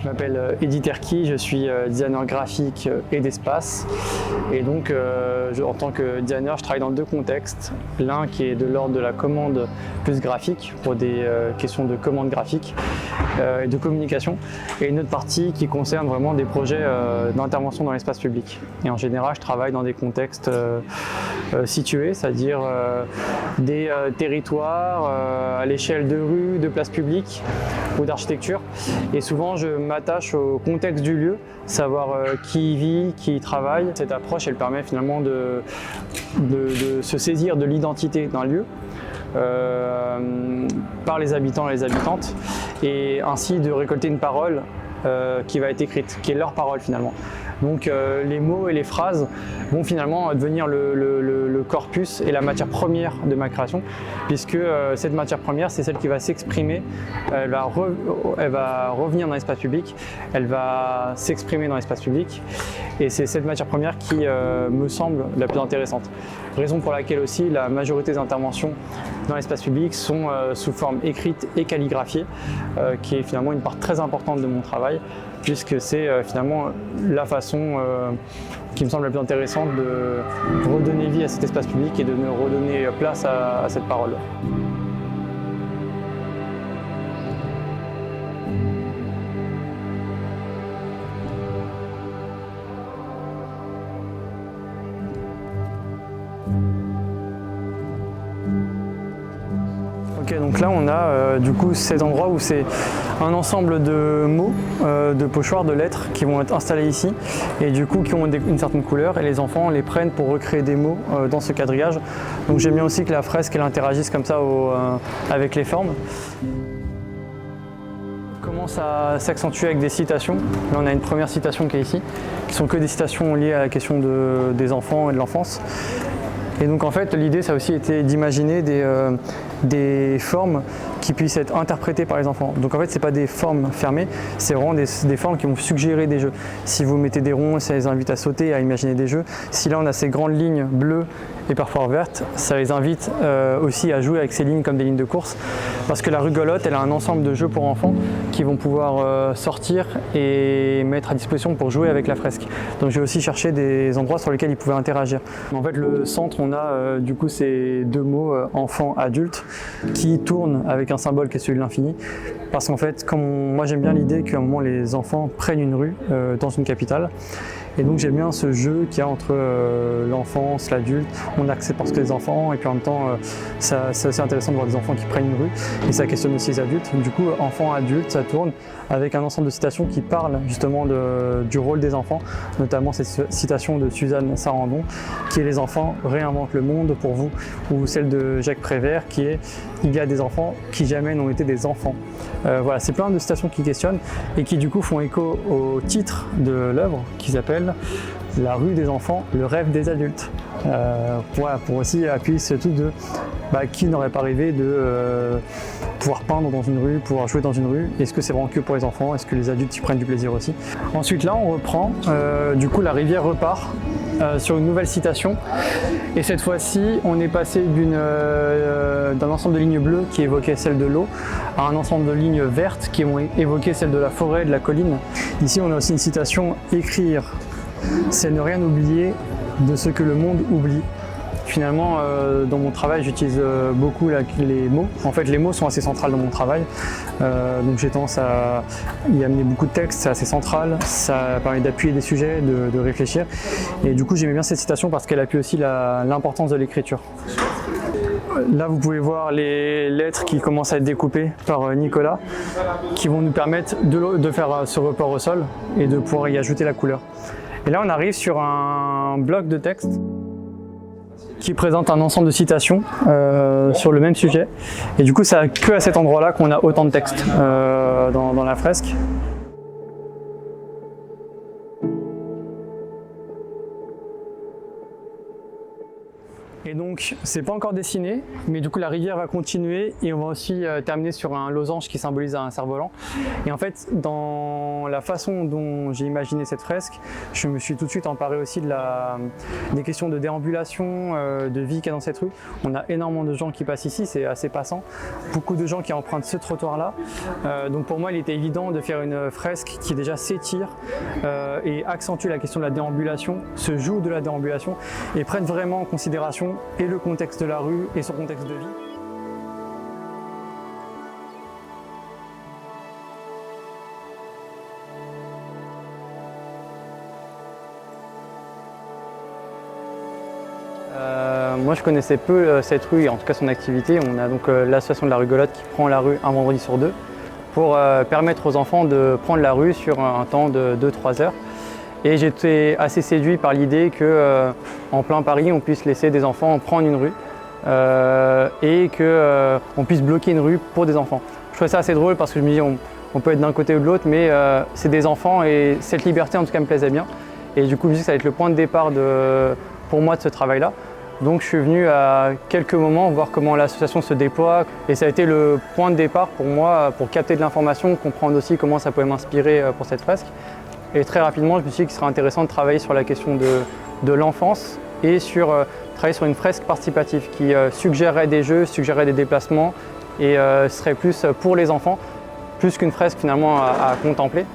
Je m'appelle Eddy Terki, je suis designer graphique et d'espace. Et donc, en tant que designer, je travaille dans deux contextes. L'un qui est de l'ordre de la commande plus graphique, pour des questions de commande graphique et de communication. Et une autre partie qui concerne vraiment des projets d'intervention dans l'espace public. Et en général, je travaille dans des contextes situés, c'est-à-dire des territoires à l'échelle de rues, de places publiques ou d'architecture. Et souvent, je m'attache au contexte du lieu, savoir qui y vit, qui y travaille. Cette approche, elle permet finalement de se saisir de l'identité d'un lieu par les habitants et les habitantes, et ainsi de récolter une parole qui va être écrite, qui est leur parole finalement. Donc les mots et les phrases vont finalement devenir le corpus et la matière première de ma création, puisque cette matière première, c'est celle qui va s'exprimer, elle va revenir dans l'espace public, elle va s'exprimer dans l'espace public, et c'est cette matière première qui me semble la plus intéressante. Raison pour laquelle aussi la majorité des interventions dans l'espace public sont sous forme écrite et calligraphiée, qui est finalement une part très importante de mon travail, puisque c'est finalement la façon qui me semble la plus intéressante de redonner vie à cet espace public et de me redonner place à cette parole. Ok, donc là on a du coup cet endroit où c'est un ensemble de mots, de pochoirs, de lettres qui vont être installés ici et du coup qui ont une certaine couleur, et les enfants les prennent pour recréer des mots dans ce quadrillage. Donc j'aime bien aussi que la fresque elle interagisse comme ça avec les formes. Commence à s'accentuer avec des citations. Là on a une première citation qui est ici, qui sont que des citations liées à la question des enfants et de l'enfance. Et donc en fait l'idée ça a aussi été d'imaginer des formes qui puissent être interprétées par les enfants. Donc en fait c'est pas des formes fermées, c'est vraiment des formes qui vont suggérer des jeux. Si vous mettez des ronds, ça les invite à sauter, à imaginer des jeux. Si là on a ces grandes lignes bleues et parfois vertes, ça les invite aussi à jouer avec ces lignes comme des lignes de course, parce que la rugolotte elle a un ensemble de jeux pour enfants qui vont pouvoir sortir et mettre à disposition pour jouer avec la fresque. Donc j'ai aussi cherché des endroits sur lesquels ils pouvaient interagir. En fait le centre on a du coup ces deux mots enfant, adulte, qui tournent avec un symbole qui est celui de l'infini, parce qu'en fait comme moi j'aime bien l'idée qu'à un moment les enfants prennent une rue dans une capitale. Et donc j'aime bien ce jeu qu'il y a entre l'enfance, l'adulte. On accepte parce que les enfants, et puis en même temps c'est assez intéressant de voir des enfants qui prennent une rue, et ça questionne aussi les adultes. Du coup enfant, adulte, ça tourne avec un ensemble de citations qui parlent justement du rôle des enfants, notamment cette citation de Suzanne Sarandon qui est « Les enfants réinventent le monde pour vous », ou celle de Jacques Prévert qui est « Il y a des enfants qui jamais n'ont été des enfants ». Voilà, c'est plein de citations qui questionnent et qui du coup font écho au titre de l'œuvre qui s'appelle « La rue des enfants, le rêve des adultes ». Voilà, pour aussi appuyer ce truc de qui n'aurait pas rêvé de pouvoir peindre dans une rue, pouvoir jouer dans une rue. Est-ce que c'est vraiment que pour les enfants? Est-ce que les adultes y prennent du plaisir aussi? Ensuite là on reprend, du coup la rivière repart sur une nouvelle citation, et cette fois-ci on est passé d'un ensemble de lignes bleues qui évoquait celle de l'eau à un ensemble de lignes vertes qui ont évoqué celle de la forêt, de la colline. Ici on a aussi une citation « Écrire, c'est ne rien oublier de ce que le monde oublie ». Finalement, dans mon travail, j'utilise beaucoup les mots. En fait, les mots sont assez centrales dans mon travail. Donc j'ai tendance à y amener beaucoup de textes, c'est assez central. Ça permet d'appuyer des sujets, de réfléchir. Et du coup, j'aimais bien cette citation parce qu'elle appuie aussi l'importance de l'écriture. Là, vous pouvez voir les lettres qui commencent à être découpées par Nicolas, qui vont nous permettre de faire ce report au sol et de pouvoir y ajouter la couleur. Et là, on arrive sur un bloc de texte qui présente un ensemble de citations sur le même sujet. Et du coup, c'est que à cet endroit-là qu'on a autant de texte dans la fresque. Et donc Donc c'est pas encore dessiné, mais du coup la rivière va continuer et on va aussi terminer sur un losange qui symbolise un cerf-volant. Et en fait, dans la façon dont j'ai imaginé cette fresque, je me suis tout de suite emparé aussi des questions de déambulation, de vie qu'il y a dans cette rue. On a énormément de gens qui passent ici, c'est assez passant. Beaucoup de gens qui empruntent ce trottoir-là. Donc pour moi, il était évident de faire une fresque qui déjà s'étire et accentue la question de la déambulation, se joue de la déambulation et prenne vraiment en considération et le contexte de la rue et son contexte de vie. Moi je connaissais peu cette rue et en tout cas son activité. On a donc l'association de la Rugolotte qui prend la rue un vendredi sur deux pour permettre aux enfants de prendre la rue sur un temps de 2-3 heures. Et j'étais assez séduit par l'idée qu'en plein Paris, on puisse laisser des enfants prendre une rue et qu'on puisse bloquer une rue pour des enfants. Je trouvais ça assez drôle parce que je me dis on peut être d'un côté ou de l'autre, mais c'est des enfants et cette liberté en tout cas me plaisait bien. Et du coup, je me dis que ça va être le point de départ pour moi de ce travail-là. Donc je suis venu à quelques moments voir comment l'association se déploie et ça a été le point de départ pour moi pour capter de l'information, comprendre aussi comment ça pouvait m'inspirer pour cette fresque. Et très rapidement, je me suis dit qu'il serait intéressant de travailler sur la question de l'enfance et travailler sur une fresque participative qui suggérerait des jeux, suggérerait des déplacements et serait plus pour les enfants, plus qu'une fresque finalement à contempler.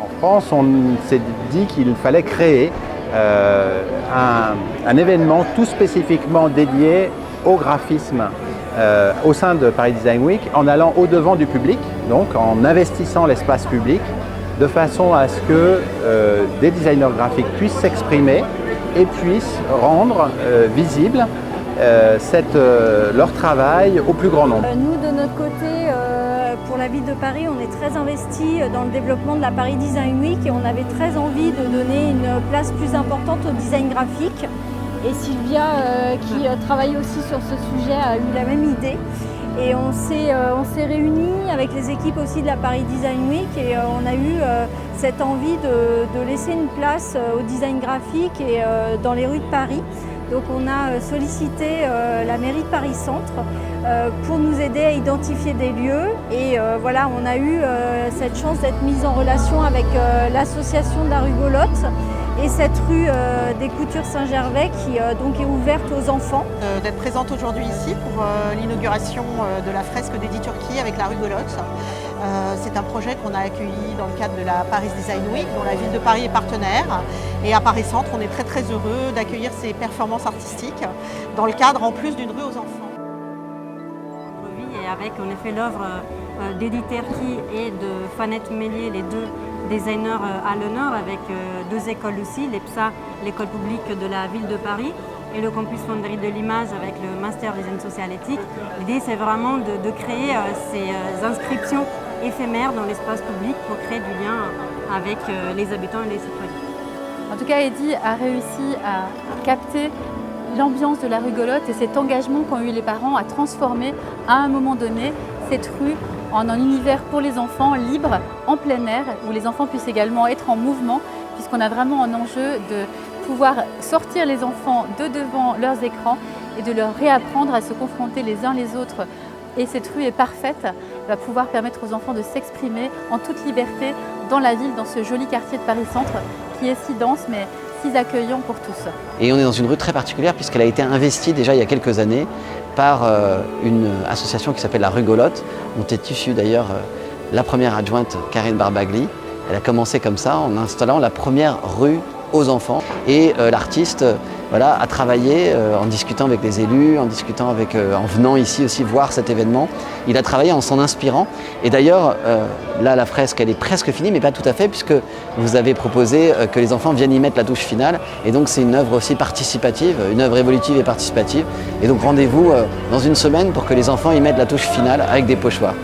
En France, on s'est dit qu'il fallait créer un événement tout spécifiquement dédié au graphisme au sein de Paris Design Week, en allant au-devant du public, donc en investissant l'espace public, de façon à ce que des designers graphiques puissent s'exprimer et puissent rendre visible leur travail au plus grand nombre. Nous, de notre côté, pour la ville de Paris, on est très investi dans le développement de la Paris Design Week et on avait très envie de donner une place plus importante au design graphique. Et Sylvia, qui travaille aussi sur ce sujet, a eu la même idée. Et on s'est réunis avec les équipes aussi de la Paris Design Week et on a eu cette envie de laisser une place au design graphique et dans les rues de Paris. Donc on a sollicité la mairie de Paris Centre pour nous aider à identifier des lieux et voilà, on a eu cette chance d'être mise en relation avec l'association de la Rugolotte et cette rue des Coutures Saint-Gervais qui donc est ouverte aux enfants. D'être présente aujourd'hui ici pour l'inauguration de la fresque d'Eddy Turquie avec la Rugolotte. C'est un projet qu'on a accueilli dans le cadre de la Paris Design Week, dont la ville de Paris est partenaire. Et à Paris Centre, on est très très heureux d'accueillir ces performances artistiques dans le cadre en plus d'une rue aux enfants. Et avec en effet l'œuvre d'Eddy Turquie et de Fanette Mélier, les deux designers à l'honneur, avec deux écoles aussi, l'EPSA, l'école publique de la ville de Paris, et le campus Fonderie de l'image avec le Master Design Social Éthique. L'idée, c'est vraiment de créer ces inscriptions éphémères dans l'espace public pour créer du lien avec les habitants et les citoyens. En tout cas, Eddy a réussi à capter l'ambiance de la Rugolotte et cet engagement qu'ont eu les parents à transformer à un moment donné cette rue en un univers pour les enfants libre, en plein air, où les enfants puissent également être en mouvement, puisqu'on a vraiment un enjeu de pouvoir sortir les enfants de devant leurs écrans et de leur réapprendre à se confronter les uns les autres. Et cette rue est parfaite, elle va pouvoir permettre aux enfants de s'exprimer en toute liberté dans la ville, dans ce joli quartier de Paris Centre qui est si dense mais si accueillant pour tous. Et on est dans une rue très particulière puisqu'elle a été investie déjà il y a quelques années par une association qui s'appelle la Rugolotte, dont est issue d'ailleurs la première adjointe Karine Barbagli. Elle a commencé comme ça en installant la première rue aux enfants et l'artiste a travaillé en discutant avec les élus, en venant ici aussi voir cet événement. Il a travaillé en s'en inspirant et d'ailleurs là la fresque elle est presque finie mais pas tout à fait puisque vous avez proposé que les enfants viennent y mettre la touche finale et donc c'est une œuvre aussi participative, une œuvre évolutive et participative et donc rendez-vous dans une semaine pour que les enfants y mettent la touche finale avec des pochoirs.